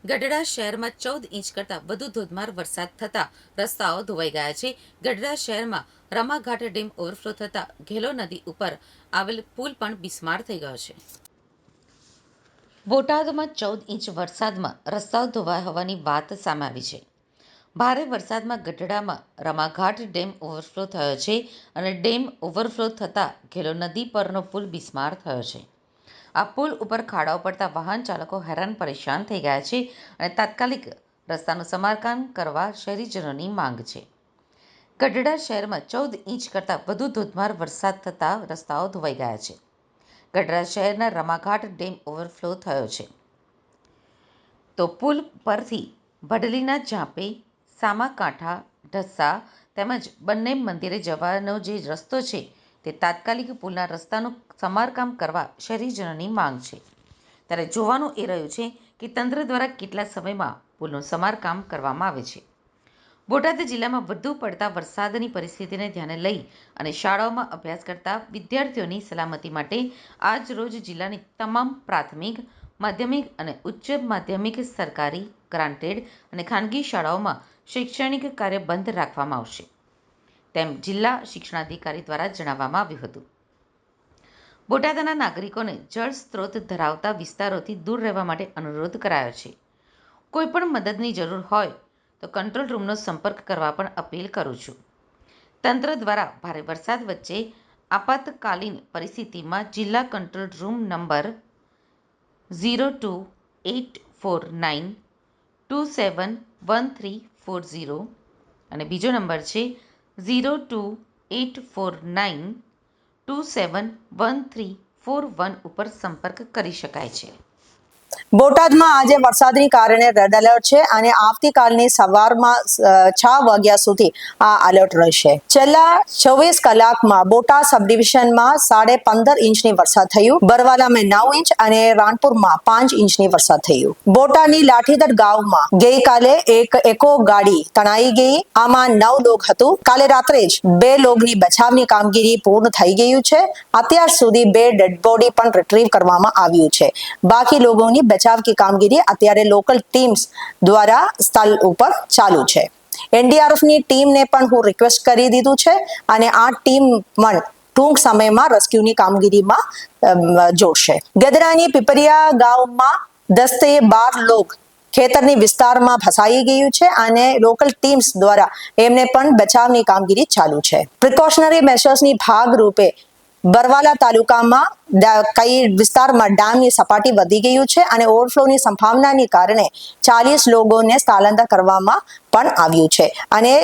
ગઢડા શહેરમાં 14 ઇંચ કરતાં વધુ ધોધમાર વરસાદ થતાં રસ્તાઓ ધોવાઈ ગયા છે. ગઢડા શહેરમાં રમાઘાટ ડેમ ઓવરફ્લો થતાં ઘેલો નદી ઉપર આવેલ પુલ પણ બિસ્માર થઈ ગયો છે. બોટાદમાં 14 ઇંચ વરસાદમાં રસ્તાઓ ધોવાયા હોવાની વાત સામે આવી છે. ભારે વરસાદમાં ગઢડામાં રમાઘાટ ડેમ ઓવરફ્લો થયો છે અને ડેમ ઓવરફ્લો થતાં ઘેલો નદી પરનો પુલ બિસ્માર થયો છે. આ પુલ ઉપર ખાડાઓ પડતા વાહન ચાલકો હેરાન પરેશાન થઈ ગયા છે અને તાત્કાલિક રસ્તાનું સમારકામ કરવા શહેરીજનોની માંગ છે. ગઢડા શહેરમાં 14 ઇંચ કરતાં વધુ ધોધમાર વરસાદ થતાં રસ્તાઓ ધોવાઈ ગયા છે. ગઢડા શહેરના રમાઘાટ ડેમ ઓવરફ્લો થયો છે તો પુલ પરથી ભડલીના ઝાંપે, સામાકાંઠા, ઢસા તેમજ બંને મંદિરે જવાનો જે રસ્તો છે તે તાત્કાલિક પુલના રસ્તાનું સમારકામ કરવા શહેરીજનોની માંગ છે. ત્યારે જોવાનું એ રહ્યું છે કે તંત્ર દ્વારા કેટલા સમયમાં પુલનું સમારકામ કરવામાં આવે છે. બોટાદ જિલ્લામાં વધુ પડતા વરસાદની પરિસ્થિતિને ધ્યાને લઈ અને શાળાઓમાં અભ્યાસ કરતા વિદ્યાર્થીઓની સલામતી માટે આજ રોજ જિલ્લાની તમામ પ્રાથમિક, માધ્યમિક અને ઉચ્ચ માધ્યમિક સરકારી, ગ્રાન્ટેડ અને ખાનગી શાળાઓમાં શૈક્ષણિક કાર્ય બંધ રાખવામાં આવશે તેમ જિલ્લા શિક્ષણાધિકારી દ્વારા જણાવવામાં આવ્યું હતું. બોટાદના નાગરિકોને જળ સ્ત્રોત ધરાવતા વિસ્તારોથી દૂર રહેવા માટે અનુરોધ કરાયો છે. કોઈપણ મદદની જરૂર હોય તો કંટ્રોલ રૂમનો સંપર્ક કરવા પણ અપીલ કરું છું. તંત્ર દ્વારા ભારે વરસાદ વચ્ચે આપાતકાલીન પરિસ્થિતિમાં જિલ્લા કંટ્રોલ રૂમ નંબર 0284927130 અને બીજો નંબર છે 028492713041 ઉપર સંપર્ક કરી શકાય છે. બોટાદમાં આજે વરસાદની કારણે રેડ એલર્ટ છે અને આવતીકાલની સવારમાં 6 વાગ્યા સુધી આ એલર્ટ રહેશે. છેલ્લા 24 કલાકમાં બોટાદ સબ ડિવિઝનમાં 15.5 ઇંચની વરસાદ થયું, બરવાલામાં 9 ઇંચ અને રાણપુરમાં 5 ઇંચની વરસાદ થયું. બોટાદની લાઠીદડ ગામમાં ગઈકાલે એક એકો ગાડી તણાઈ ગઈ. આમાં 9 લોક હતું. કાલે રાત્રે જ 2 લોકોની બચાવની કામગીરી પૂર્ણ થઈ ગયું છે. અત્યાર સુધી 2 ડેડ બોડી પણ રિટ્રીવ કરવામાં આવ્યું છે. બાકી લોકોની બચાવ की कामगीरी અત્યારે લોકલ ટીમ્સ દ્વારા સ્થળ ઉપર ચાલુ છે. એનડીઆરએફ ની ટીમને પણ હું રિક્વેસ્ટ કરી દીધું છે અને આ ટીમ પણ ટૂંક સમયમાં રેસ્ક્યુની કામગીરીમાં જોડશે. ગદરાની પીપરિયા ગામમાં 10 થી 12 લોક ખેતરની વિસ્તારમાં ફસાઈ ગયું છે અને લોકલ ટીમ્સ દ્વારા એમને પણ બચાવની કામગીરી ચાલુ છે. પ્રિકોશનરી મેશર્સની ભાગરૂપે બરવાલા તાલુકામાં કઈ વિસ્તારમાં ડેમની સપાટી વધી ગયું છે અને ઓવરફ્લોની સંભાવનાને કારણે 40 લોકોને સ્થળાંતર કરવામાં પણ આવ્યું છે અને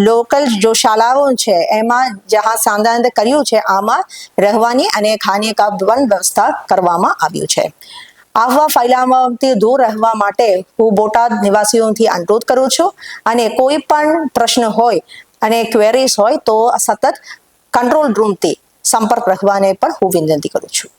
લોકલ જો શાળાઓ છે એમાં જ્યાં સ્થળાંતર કર્યું છે આમાં રહેવાની અને ખાને કા વ્યવસ્થા કરવામાં આવ્યું છે. અફવા ફેલાવવાથી દૂર રહેવા માટે હું બોટાદ નિવાસીઓથી અનુરોધ કરું છું અને કોઈ પણ પ્રશ્ન હોય અને ક્વેરીઝ હોય તો સતત કંટ્રોલ રૂમથી સંપર્ક રાખવાને પણ હું વિનંતી કરું છું.